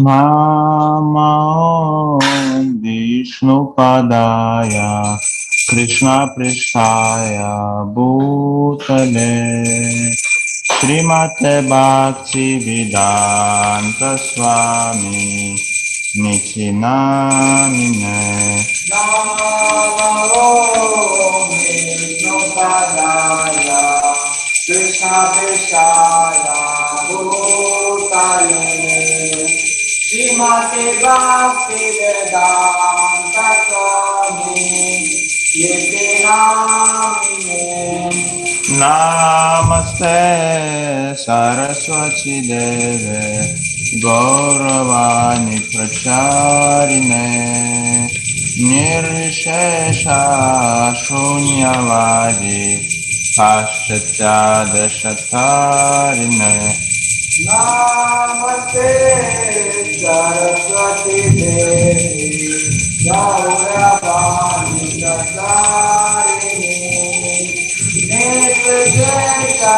Namo Vishnupadaya Krishna Prishtaya Bhutale Srimate Bhakti Vedanta Swami Nityanamine Namo Vishnupadaya Krishna Prishtaya Bhutale Srimate Bhakti Vedanta Swami Nityanamine Namaste Saraswati Deve Gauravani Pracharine Nirvishesha Shunyavadi Paschatya Namaste Saraswati Devi Gauravani Pracharine Nirvishesha